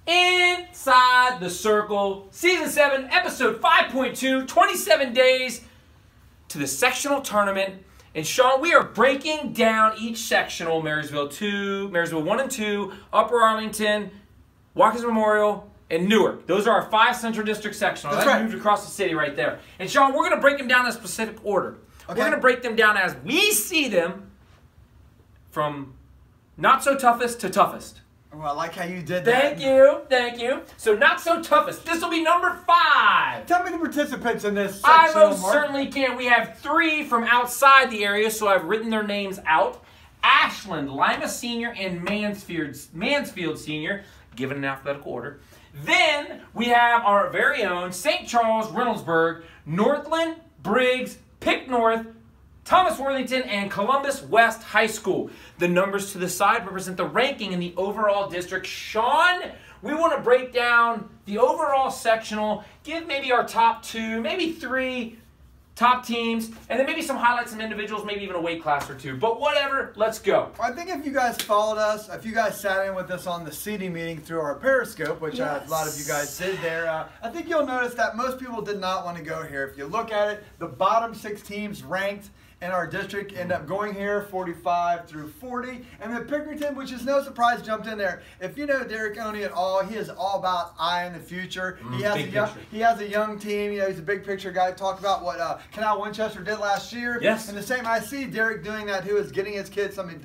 Inside the Circle, Season 7, Episode 5.2, 27 days to the sectional tournament. And Sean, we are breaking down each sectional, Marysville 1 and 2, Upper Arlington, Watkins Memorial, and Newark. Those are our 5 Central District sectionals. That's right. right. Moved across the city right there. And Sean, we're going to break them down in a specific order. Okay. We're going to break them down as we see them from not so toughest to toughest. Oh, I like how you did that. Thank you. So not so toughest. This will be number 5. Tell me the participants in this I section. most certainly can. We have 3 from outside the area, so I've written their names out. Ashland, Lima Senior, and Mansfield Senior, given in alphabetical order. Then we have our very own St. Charles, Reynoldsburg, Northland, Briggs, Pick North, Thomas Worthington, and Columbus West High School. The numbers to the side represent the ranking in the overall district. Sean, we want to break down the overall sectional, give maybe our top 2, maybe 3 top teams, and then maybe some highlights, some individuals, maybe even a weight class or 2. But whatever, let's go. I think if you guys followed us, if you guys sat in with us on the seating meeting through our Periscope, which a lot of you guys did there, I think you'll notice that most people did not want to go here. If you look at it, the bottom 6 teams ranked in our district end up going here, 45 through 40. And then Pickerington, which is no surprise, jumped in there. If you know Derek Oney at all, he is all about eye in the future. He has a young team. You know, he's a big picture guy. Talked about what Canal Winchester did last year. Yes. And the same, I see Derek doing that, who is getting his kids some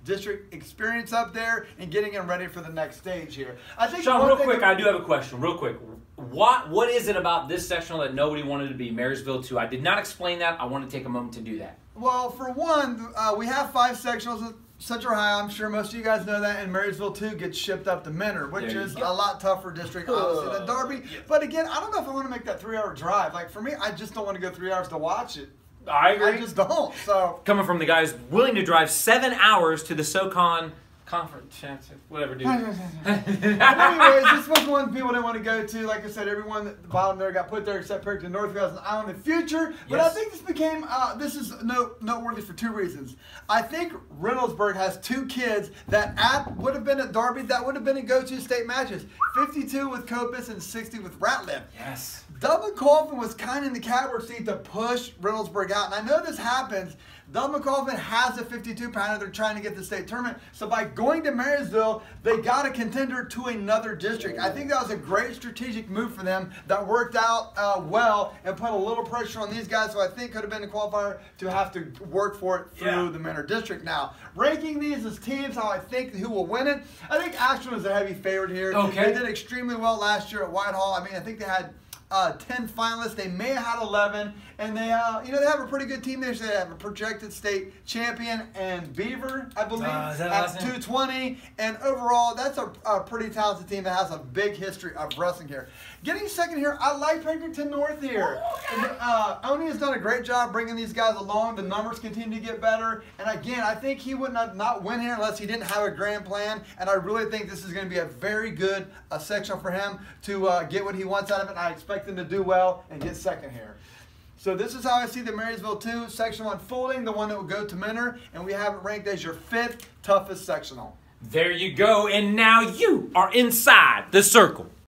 district experience up there and getting them ready for the next stage here. I think Sean, real quick, I do have a question. Real quick. What is it about this sectional that nobody wanted to be Marysville 2? I did not explain that. I want to take a moment to do that. Well, for one, we have 5 sectionals at Central High. I'm sure most of you guys know that. And Marysville 2 gets shipped up to Mentor, which is a lot tougher district, obviously, than Darby. Yes. But again, I don't know if I want to make that 3-hour drive. Like, for me, I just don't want to go 3 hours to watch it. I agree. I just don't. So coming from the guys willing to drive 7 hours to the SoCon conference, whatever, dude. Anyways, this was one people didn't want to go to. Like I said, everyone at the bottom there got put there except Pickerington North, who has an eye on the future. But I think this became, this is noteworthy for 2 reasons. I think Reynoldsburg has 2 kids that would have been at Darby, that would have been in go-to state matches. 52 with Copus and 60 with Ratliff. Yes. Doug McColphin was kind of in the catbird seat to push Reynoldsburg out. And I know this happens. Doug McColphin has a 52-pounder. They're trying to get the state tournament. So by going to Marysville, they got a contender to another district. I think that was a great strategic move for them that worked out well and put a little pressure on these guys, who I think could have been a qualifier to have to work for it through the Mentor district. Now, ranking these as teams, how I think who will win it, I think Ashland is a heavy favorite here. Okay. They did extremely well last year at Whitehall. I mean, I think they had 10 finalists. They may have had 11, and they, they have a pretty good team there. So they have a projected state champion and Beaver, I believe, at 220. And overall, that's a pretty talented team that has a big history of wrestling here. Getting second here, I like Pickerington North here. Oney has done a great job bringing these guys along. The numbers continue to get better. And again, I think he would not win here unless he didn't have a grand plan. And I really think this is going to be a very good sectional for him to get what he wants out of it. And I expect him to do well and get second here. So this is how I see the Marysville 2 sectional unfolding, the one that will go to Mentor. And we have it ranked as your 5th toughest sectional. There you go. And now you are inside the circle.